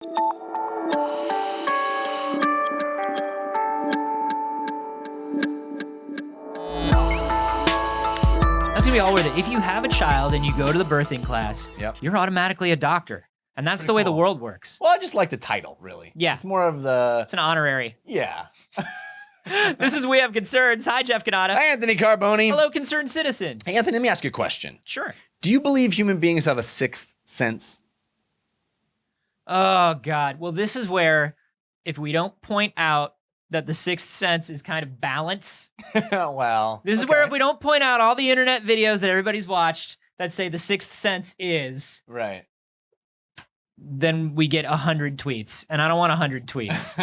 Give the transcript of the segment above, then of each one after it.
That's gonna be all worth it. If you have a child and you go to the birthing class, you're automatically a doctor. And that's the way the world works. Well, I just like the title, really. Yeah. It's more of the... It's an honorary. Yeah. This is We Have Concerns. Hi, Jeff Cannata. Hi, Anthony Carboni. Hello, concerned citizens. Hey, Anthony, let me ask you a question. Sure. Do you believe human beings have a sixth sense? Oh, God. Well, this is where, if we don't point out that the sixth sense is kind of balance. Well. This is where if we don't point out all the internet videos that everybody's watched that say the sixth sense is. Right. Then we get 100 tweets. And I don't want 100 tweets.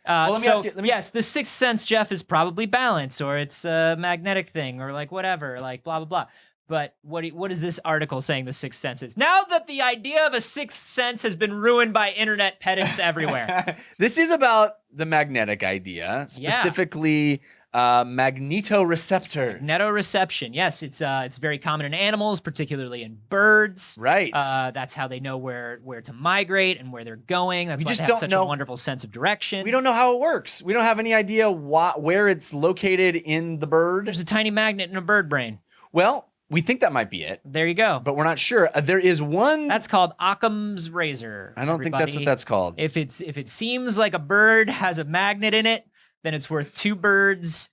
Well, let me ask you, yes, the sixth sense, Jeff, is probably balance, or it's a magnetic thing, or like whatever, like blah, blah, blah. But what is this article saying the sixth sense is? Now that the idea of a sixth sense has been ruined by internet pedants everywhere. This is about the magnetic idea, specifically magnetoreceptor. Magnetoreception, yes. It's very common in animals, particularly in birds. Right. That's how they know where to migrate and where they're going. That's why they have such a wonderful sense of direction. We don't know how it works. We don't have any idea where it's located in the bird. There's a tiny magnet in a bird brain. Well, we think that might be it. There you go. But we're not sure. There is one. That's called Occam's razor. I don't think that's what that's called. If it seems like a bird has a magnet in it, then it's worth two birds.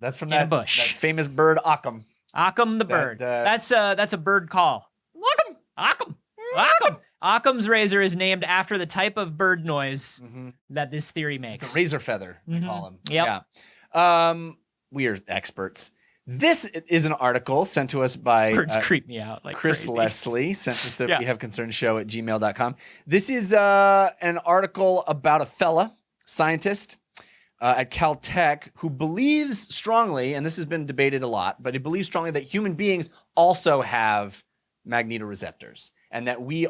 That's from that bush. That famous bird Occam. Occam the bird. That's a bird call. Occam. Occam. Occam. Occam's razor is named after the type of bird noise that this theory makes. It's a razor feather, they call them. Yep. Yeah. We are experts. This is an article sent to us by birds creep me out like Chris crazy. Leslie, sent us to wehaveconcernshow@gmail.com. This is an article about a fella, scientist at Caltech, who believes strongly, and this has been debated a lot, but he believes strongly that human beings also have magnetoreceptors, and that we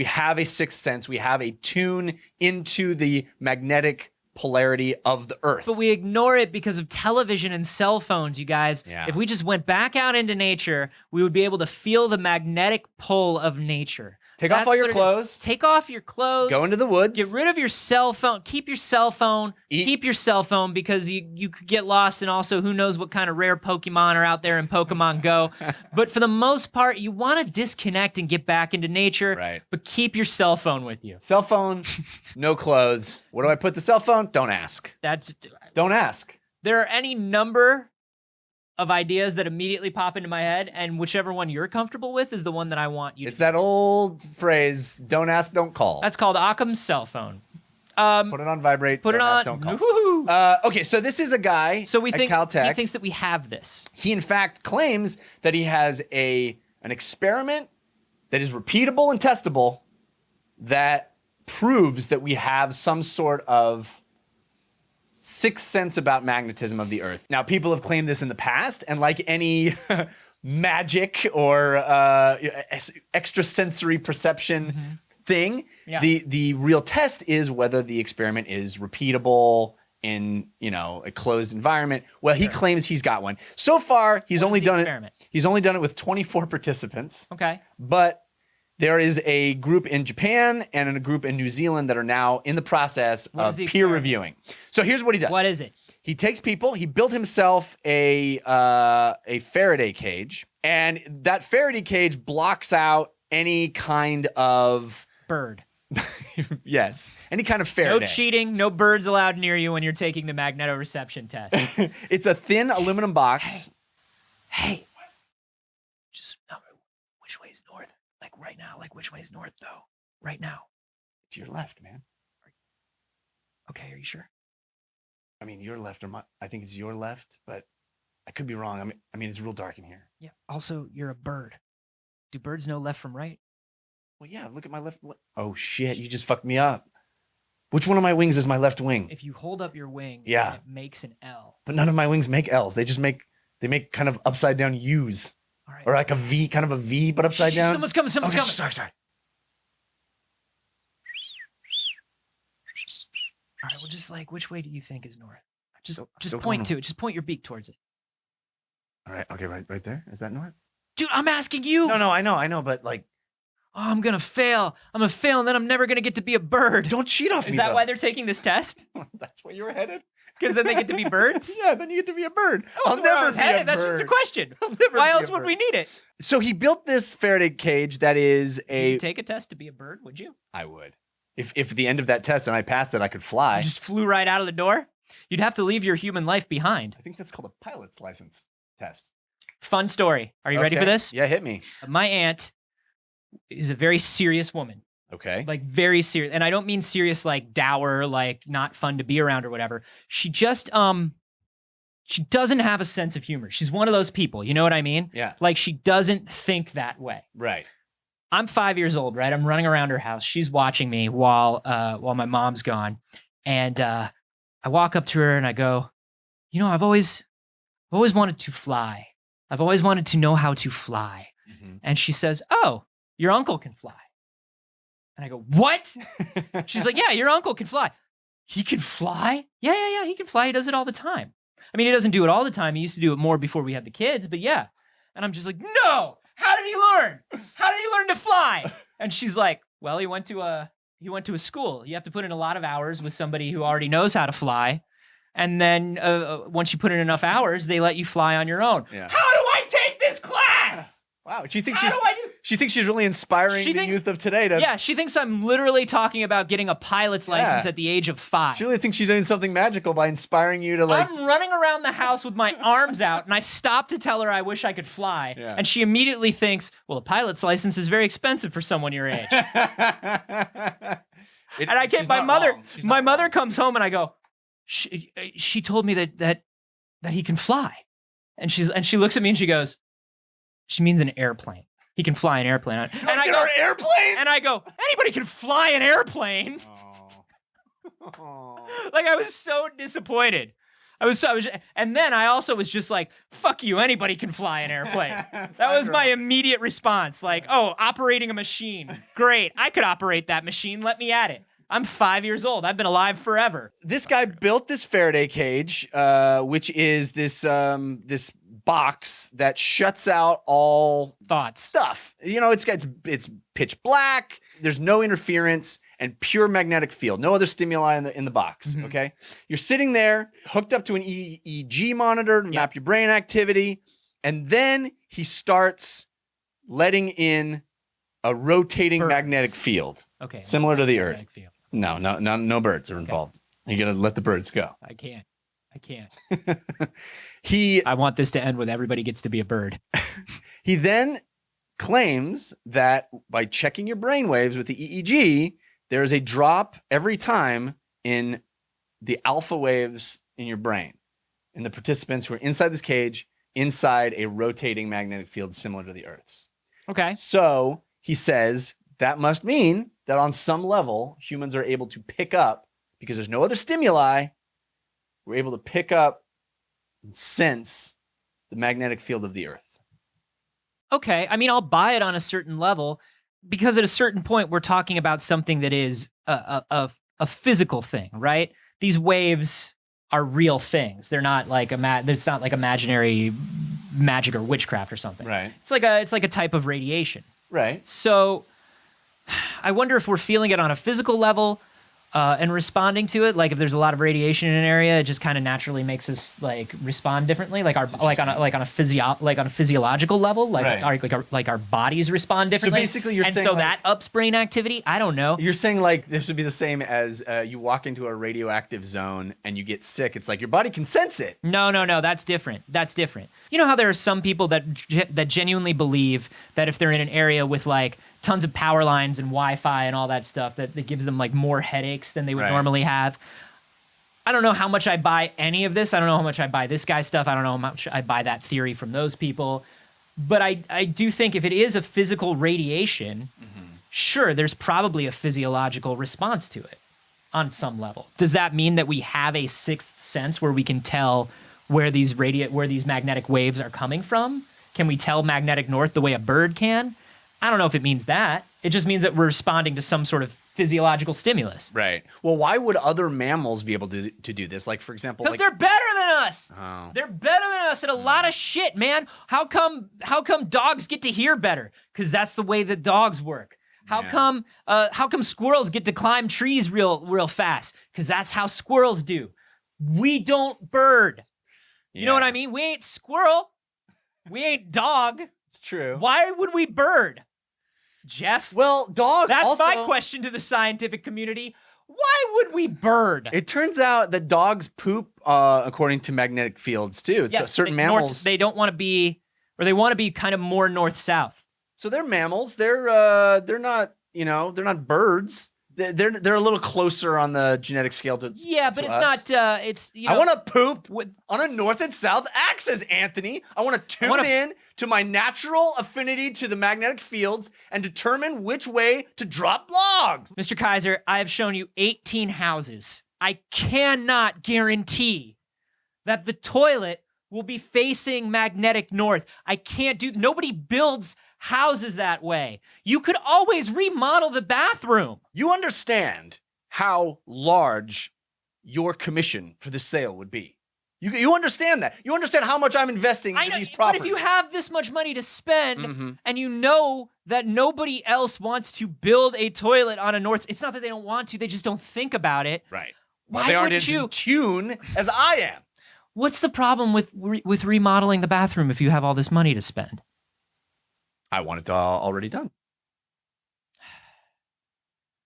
have a sixth sense, we have a tune into the magnetic polarity of the earth. But we ignore it because of television and cell phones, you guys. Yeah. If we just went back out into nature, we would be able to feel the magnetic pull of nature. Take off all your clothes. Take off your clothes. Go into the woods. Get rid of your cell phone. Keep your cell phone. Keep your cell phone because you could get lost, and also who knows what kind of rare Pokemon are out there in Pokemon Go. But for the most part, you want to disconnect and get back into nature. Right. But keep your cell phone with you. Cell phone, no clothes. Where do I put the cell phone? Don't ask. Don't ask. There are any number of ideas that immediately pop into my head, and whichever one you're comfortable with is the one that I want you to. It's that old phrase, don't ask, don't call. That's called Occam's cell phone. Put it on vibrate. Put it on. Ask, don't call. Okay, so this is a guy so we at think, Caltech. he thinks that we have this. He, in fact, claims that he has an experiment that is repeatable and testable that proves that we have some sort of sixth sense about magnetism of the earth. Now, people have claimed this in the past, and like any magic or extrasensory perception thing, the real test is whether the experiment is repeatable in a closed environment. Well, he claims he's got one. So far, he's only done it with 24 participants. Okay. But there is a group in Japan and a group in New Zealand that are now in the process of peer reviewing. So here's what he does. What is it? He takes people, he built himself a Faraday cage, and that Faraday cage blocks out any kind of bird. Yes, any kind of Faraday. No cheating, no birds allowed near you when you're taking the magnetoreception test. It's a thin aluminum box. Hey. Just which way is north? Like right now, which way is north though? Right now. To your left, man. Okay, are you sure? I mean, your left or my, I think it's your left, but I could be wrong. I mean, it's real dark in here. Yeah. Also, you're a bird. Do birds know left from right? Well, yeah, look at my left. Oh, shit. You just fucked me up. Which one of my wings is my left wing? If you hold up your wing, it makes an L. But none of my wings make L's. They make kind of upside down U's. All right. Or like a V, kind of a V, but upside down. Someone's coming. Sorry. All right, well, just which way do you think is north? Just still point to it. Just point your beak towards it. All right. Okay, right there. Is that north? Dude, I'm asking you. No, I know, but like. I'm going to fail. I'm going to fail, and then I'm never going to get to be a bird. Don't cheat off me, Is that though. why they're taking this test? That's where you were headed? Because then they get to be birds? Yeah, then you get to be a bird. I'll never be a bird. That's just a question. Why else would we need it? So he built this Faraday cage that is Would you take a test to be a bird, would you? I would. If at the end of that test and I passed it, I could fly. You just flew right out of the door? You'd have to leave your human life behind. I think that's called a pilot's license test. Fun story. Are you ready for this? Yeah, hit me. My aunt is a very serious woman. Okay. Like very serious. And I don't mean serious like dour, like not fun to be around or whatever. She just she doesn't have a sense of humor. She's one of those people, you know what I mean? Yeah. Like she doesn't think that way. Right. I'm 5 years old, right? I'm running around her house. She's watching me while my mom's gone. And I walk up to her and I go, you know, I've always wanted to fly. I've always wanted to know how to fly. Mm-hmm. And she says, oh, your uncle can fly. And I go, what? She's like, yeah, your uncle can fly. He can fly? Yeah, he can fly. He does it all the time. I mean, he doesn't do it all the time. He used to do it more before we had the kids, but yeah. And I'm just like, no, how did he learn? How did he learn to fly? And she's like, well, he went to a school. You have to put in a lot of hours with somebody who already knows how to fly. And then once you put in enough hours, they let you fly on your own. Yeah. How do I take this class? Wow. She thinks she's really inspiring the youth of today. Yeah, she thinks I'm literally talking about getting a pilot's license at the age of 5. She really thinks she's doing something magical by inspiring you to like... I'm running around the house with my arms out, and I stop to tell her I wish I could fly. Yeah. And she immediately thinks, well, a pilot's license is very expensive for someone your age. And I can't, my mother comes home and I go, she told me that he can fly. And she looks at me and she goes, she means an airplane. He can fly an airplane. And I go, airplanes? And I go, anybody can fly an airplane. Like I was so disappointed. And then I also was just like, fuck you, anybody can fly an airplane. That was my immediate response. Like, oh, operating a machine. Great. I could operate that machine. Let me at it. I'm 5 years old. I've been alive forever. This guy built this Faraday cage, which is this box that shuts out all stuff. You know, it's pitch black. There's no interference and pure magnetic field. No other stimuli in the box. Mm-hmm. Okay, you're sitting there hooked up to an EEG monitor to map your brain activity, and then he starts letting in a rotating magnetic field. Okay, similar to the Earth. Field. No birds are involved. You gotta let the birds go. I can't. I want this to end with everybody gets to be a bird. He then claims that by checking your brain waves with the EEG, there is a drop every time in the alpha waves in your brain. And the participants who are inside this cage, inside a rotating magnetic field similar to the Earth's. Okay. So he says that must mean that on some level, humans are able to pick up, because there's no other stimuli, we're able to pick up and sense the magnetic field of the Earth. Okay. I mean, I'll buy it on a certain level, because at a certain point, we're talking about something that is a physical thing, right? These waves are real things. They're not like it's not like imaginary magic or witchcraft or something. Right. It's like a type of radiation. Right. So I wonder if we're feeling it on a physical level and responding to it. Like if there's a lot of radiation in an area, it just kind of naturally makes us like respond differently. Like on a physiological level, like our bodies respond differently. So basically, you're saying that ups brain activity. I don't know. You're saying like this would be the same as you walk into a radioactive zone and you get sick. It's like your body can sense it. No. That's different. You know how there are some people that genuinely believe that if they're in an area with like tons of power lines and Wi-Fi and all that stuff, that gives them like more headaches than they would normally have. I don't know how much I buy any of this. I don't know how much I buy this guy's stuff. I don't know how much I buy that theory from those people. But I do think if it is a physical radiation, sure, there's probably a physiological response to it on some level. Does that mean that we have a sixth sense where we can tell where these magnetic waves are coming from? Can we tell magnetic north the way a bird can? I don't know if it means that. It just means that we're responding to some sort of physiological stimulus. Right. Well, why would other mammals be able to do this? Like, for example... Because they're better than us. Oh. They're better than us at a lot of shit, man. How come dogs get to hear better? Because that's the way that dogs work. How Yeah. come squirrels get to climb trees real fast? Because that's how squirrels do. We don't bird. You know what I mean? We ain't squirrel. We ain't dog. It's true. Why would we bird? Jeff? Well, dog That's also... my question to the scientific community. Why would we bird? It turns out that dogs poop according to magnetic fields too. Yes, Certain mammals... they don't want to be, or they want to be kind of more north-south. So they're mammals. They're not, they're not birds. They're a little closer on the genetic scale to but to it's us. not. It's I want to poop with, on a north and south axis, Anthony. I want to tune in to my natural affinity to the magnetic fields and determine which way to drop logs. Mr. Kaiser, I have shown you 18 houses. I cannot guarantee that the toilet will be facing magnetic north. I can't do. Nobody builds houses that way. You could always remodel the bathroom. You understand how large your commission for this sale would be. You understand that. You understand how much I'm investing in these properties. But if you have this much money to spend and you know that nobody else wants to build a toilet on a north, it's not that they don't want to, they just don't think about it. Right. Why they aren't wouldn't in tune as I am. What's the problem with remodeling the bathroom if you have all this money to spend? I want it already done.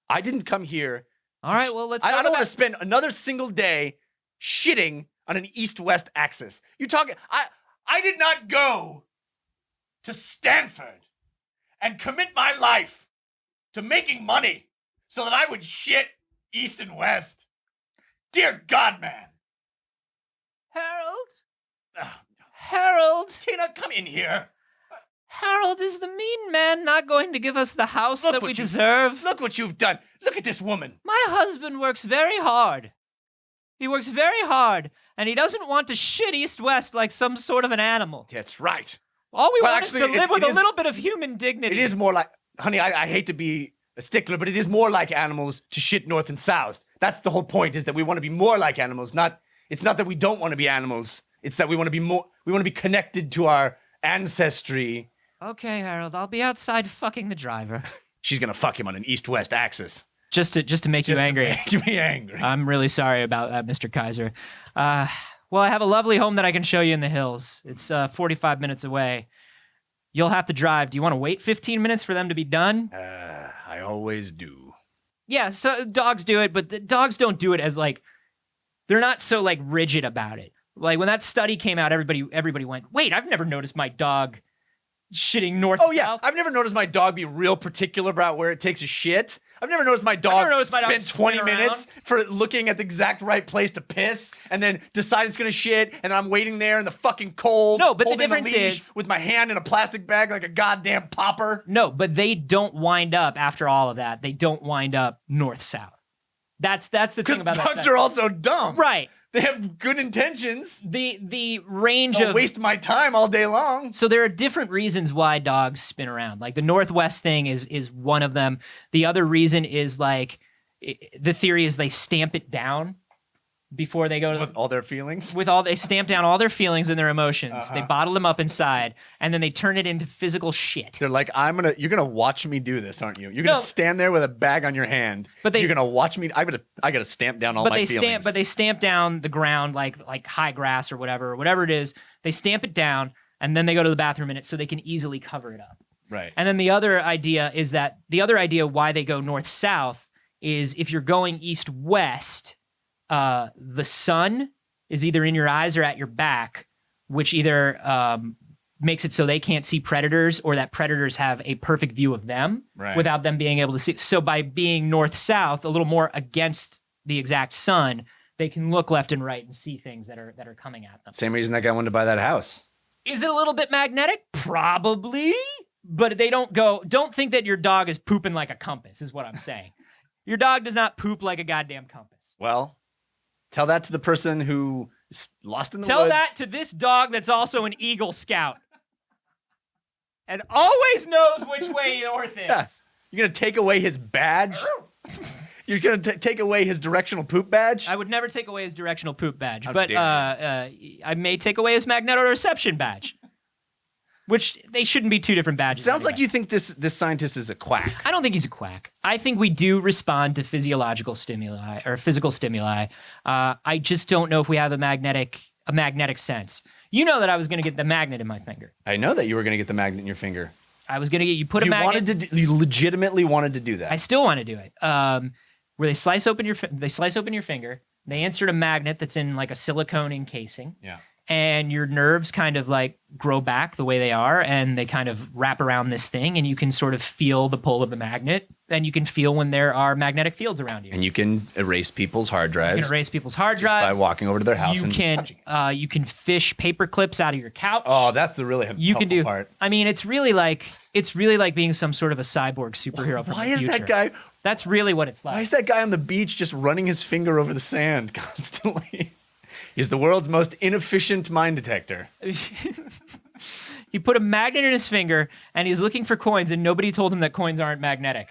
I didn't come here. All right, well, let's go. I don't want to spend another single day shitting on an east-west axis. You talking? I did not go to Stanford and commit my life to making money so that I would shit east and west. Dear God, man. Harold, Tina, come in here. Harold, is the mean man not going to give us the house that we deserve? Look what you've done. Look at this woman. My husband works very hard. He works very hard, and he doesn't want to shit east-west like some sort of an animal. That's right. All we want is to live with a little bit of human dignity. It is more like, honey, I hate to be a stickler, but it is more like animals to shit north and south. That's the whole point, is that we want to be more like animals. It's not that we don't want to be animals. It's that we want to be connected to our ancestry. Okay, Harold, I'll be outside fucking the driver. She's gonna fuck him on an east-west axis. Just to make you angry. To make me angry. I'm really sorry about that, Mr. Kaiser. Well, I have a lovely home that I can show you in the hills. It's 45 minutes away. You'll have to drive. Do you want to wait 15 minutes for them to be done? I always do. Yeah, so dogs do it, but the dogs don't do it as like, they're not so like rigid about it. Like when that study came out, everybody went, wait, I've never noticed my dog shitting north. Oh yeah, south. I've never noticed my dog be real particular about where it takes a shit. I've never noticed my dog spend 20 minutes for looking at the exact right place to piss and then decide it's gonna shit, and I'm waiting there in the fucking cold. No, but the holding difference leash is with my hand in a plastic bag like a goddamn popper. No, but they don't wind up after all of that. They don't wind up north-south. That's the thing about that. Because dogs are also dumb. Right. They have good intentions. The range I'll waste my time all day long. So there are different reasons why dogs spin around. Like the Northwest thing is one of them. The other reason is like the theory is they stamp it down before they go to with all their feelings. They stamp down all their feelings and their emotions. They bottle them up inside, and then they turn it into physical shit. They're like, you're gonna watch me do this, aren't you? You're gonna stand there with a bag on your hand. But you're gonna watch me. I gotta stamp down all my feelings. But they stamp down the ground like high grass or whatever it is. They stamp it down, and then they go to the bathroom in it so they can easily cover it up. Right. And then the other idea why they go north-south is if you're going east-west, the sun is either in your eyes or at your back, which either makes it so they can't see predators or that predators have a perfect view of them without them being able to see. So by being north-south, a little more against the exact sun, they can look left and right and see things that are coming at them. Same reason that guy wanted to buy that house. Is it a little bit magnetic? Probably. But they don't think that your dog is pooping like a compass, is what I'm saying. Your dog does not poop like a goddamn compass. Well, tell that to the person who is lost in the woods. Tell that to this dog that's also an Eagle Scout. And always knows which way north is. Yes. You're going to take away his badge? You're going to take away his directional poop badge? I would never take away his directional poop badge. How but dare you. I may take away his Magnetoreception badge. which they shouldn't be two different badges. Sounds like anyway. you think this scientist is a quack. I don't think he's a quack. I think we do respond to physiological stimuli or physical stimuli. I just don't know if we have a magnetic sense. You know that I was going to get the magnet in my finger. I know that you were going to get the magnet in your finger. I was going to get you put a magnet. You legitimately wanted to do that. I still want to do it. Where they slice open your finger. They insert a magnet that's in like a silicone encasing. Yeah. And your nerves kind of like grow back the way they are, and they kind of wrap around this thing, and you can sort of feel the pull of the magnet, and you can feel when there are magnetic fields around you. And you can erase people's hard drives. You can erase people's hard just drives by walking over to their house and touching it. You can fish paper clips out of your couch. Oh, that's the really helpful part. I mean, it's really like being some sort of a cyborg superhero from the future. Why is that guy? That's really what it's like. Why is that guy on the beach just running his finger over the sand constantly? He's the world's most inefficient mine detector. He put a magnet in his finger, and he's looking for coins, and nobody told him that coins aren't magnetic.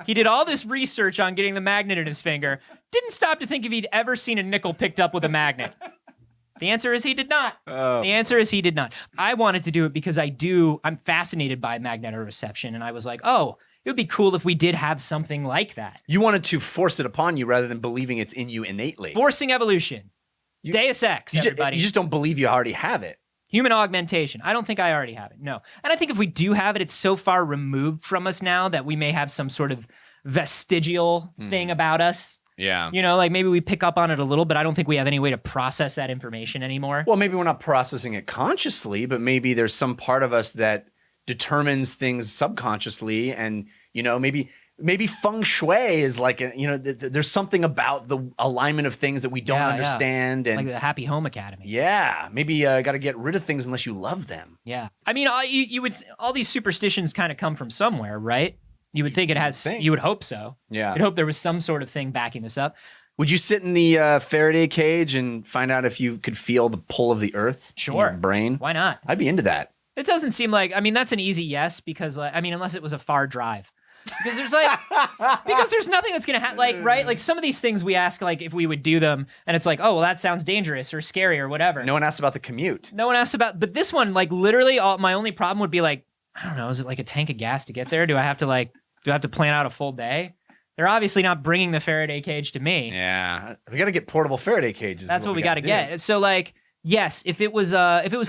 He did all this research on getting the magnet in his finger, didn't stop to think if he'd ever seen a nickel picked up with a magnet. The answer is he did not. Oh. The answer is he did not. I wanted to do it because I'm fascinated by magnetoreception, and I was like, oh, it would be cool if we did have something like that. You wanted to force it upon you rather than believing it's in you innately. Forcing evolution. Deus Ex, everybody. You just don't believe you already have it. Human augmentation. I don't think I already have it. No. And I think if we do have it, it's so far removed from us now that we may have some sort of vestigial thing about us. Yeah. You know, like maybe we pick up on it a little, but I don't think we have any way to process that information anymore. Well, maybe we're not processing it consciously, but maybe there's some part of us that determines things subconsciously. And, you know, maybe feng shui is like, there's something about the alignment of things that we don't understand. And like the Happy Home Academy. Yeah. Maybe got to get rid of things unless you love them. Yeah. I mean, you would, all these superstitions kind of come from somewhere, right? You would think it has, you would hope so. Yeah. You'd hope there was some sort of thing backing this up. Would you sit in the Faraday cage and find out if you could feel the pull of the earth? Sure. In your brain? Why not? I'd be into that. It doesn't seem like, I mean, that's an easy yes because, unless it was a far drive. Because there's there's nothing that's going to happen, right? Like some of these things we ask, like if we would do them and it's like, oh, well, that sounds dangerous or scary or whatever. No one asked about the commute. No one asked about, but this one, like literally my only problem would be like, I don't know, is it like a tank of gas to get there? Do I have to plan out a full day? They're obviously not bringing the Faraday cage to me. Yeah. We got to get portable Faraday cages. That's what we got to get. So like, yes, if it was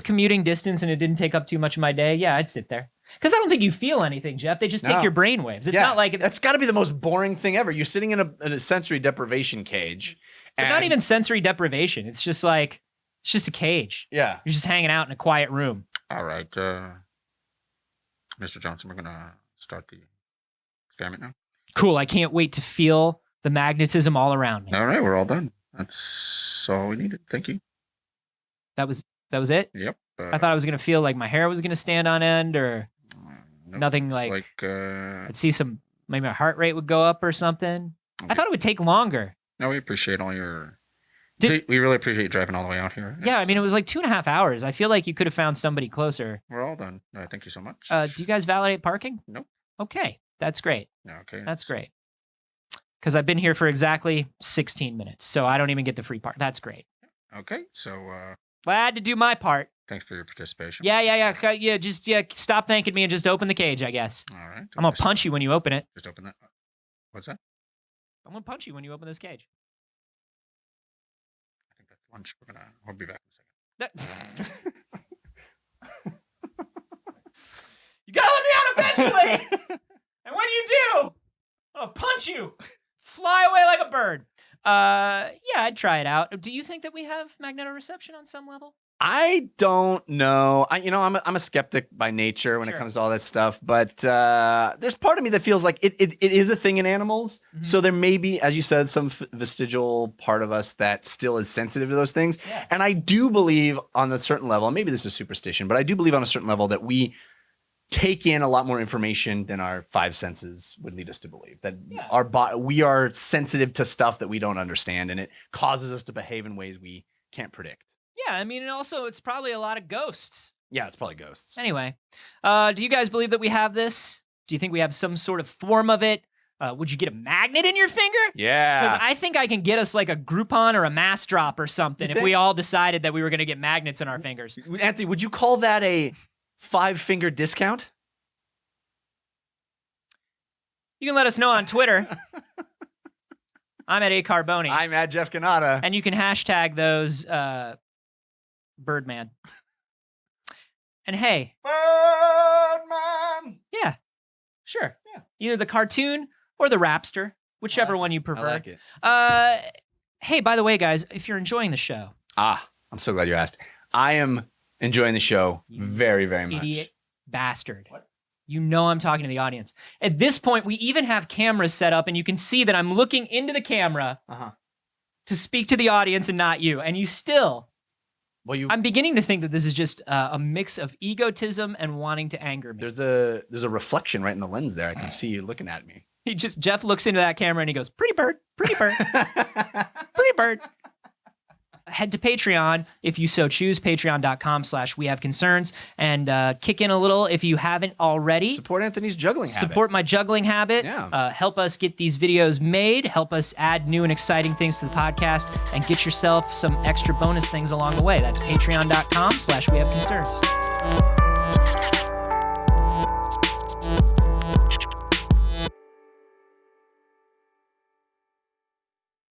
commuting distance and it didn't take up too much of my day, yeah, I'd sit there. Because I don't think you feel anything, Jeff. They just take your brain waves. It's not like... That's got to be the most boring thing ever. You're sitting in a sensory deprivation cage. But not even sensory deprivation. It's just like, it's just a cage. Yeah. You're just hanging out in a quiet room. All right, Mr. Johnson, we're going to start the experiment now. Cool. I can't wait to feel the magnetism all around me. All right, we're all done. That's all we needed. Thank you. That was it? Yep. I thought I was going to feel like my hair was going to stand on end or... Nope, nothing like I'd see maybe my heart rate would go up or something. Okay. I thought it would take longer. No, we appreciate all your... we really appreciate you driving all the way out here. Yeah, I mean, it was like 2.5 hours. I feel like you could have found somebody closer. We're all done. Thank you so much. Do you guys validate parking? Nope. Okay, that's great. Okay. That's great. Because I've been here for exactly 16 minutes, so I don't even get the free part. That's great. Okay, so... Well, I had to do my part. Thanks for your participation. Yeah. Just stop thanking me and just open the cage, I guess. All right. I'm going to punch you when you open it. Just open that. What's that? I'm going to punch you when you open this cage. I think that's lunch. We'll be back in a second. You got to let me out eventually. And when you do, I'll punch you. Fly away like a bird. Yeah, I'd try it out. Do you think that we have magnetoreception on some level? I don't know. I'm a skeptic by nature when it comes to all that stuff, but there's part of me that feels like it is a thing in animals. Mm-hmm. So there may be, as you said, some vestigial part of us that still is sensitive to those things. Yeah. And I do believe on a certain level, and maybe this is superstition, but I do believe on a certain level that we take in a lot more information than our five senses would lead us to believe. That we are sensitive to stuff that we don't understand, and it causes us to behave in ways we can't predict. Yeah, I mean, and also it's probably a lot of ghosts. Yeah, it's probably ghosts. Anyway, do you guys believe that we have this? Do you think we have some sort of form of it? Would you get a magnet in your finger? Yeah. Because I think I can get us like a Groupon or a mass drop or something if we all decided that we were going to get magnets in our fingers. Anthony, would you call that a 5-finger discount? You can let us know on Twitter. I'm at @Carboni. I'm at Jeff Canada. And you can hashtag those Birdman. And hey. Birdman! Yeah, sure. Yeah. Either the cartoon or the Rapster, whichever one you prefer. I like it. Hey, by the way, guys, if you're enjoying the show. I'm so glad you asked. I am enjoying the show very, very much. Idiot bastard. What? You know I'm talking to the audience. At this point, we even have cameras set up, and you can see that I'm looking into the camera to speak to the audience and not you. And you still... Well, I'm beginning to think that this is just a mix of egotism and wanting to anger me. There's a reflection right in the lens there. I can see you looking at me. Jeff looks into that camera and he goes, pretty bird, pretty bird, pretty bird. Head to Patreon if you so choose, patreon.com/wehaveconcerns, and kick in a little if you haven't already. Support Anthony's juggling habit. Support my juggling habit. Yeah. Help us get these videos made. Help us add new and exciting things to the podcast, and get yourself some extra bonus things along the way. That's patreon.com/wehaveconcerns.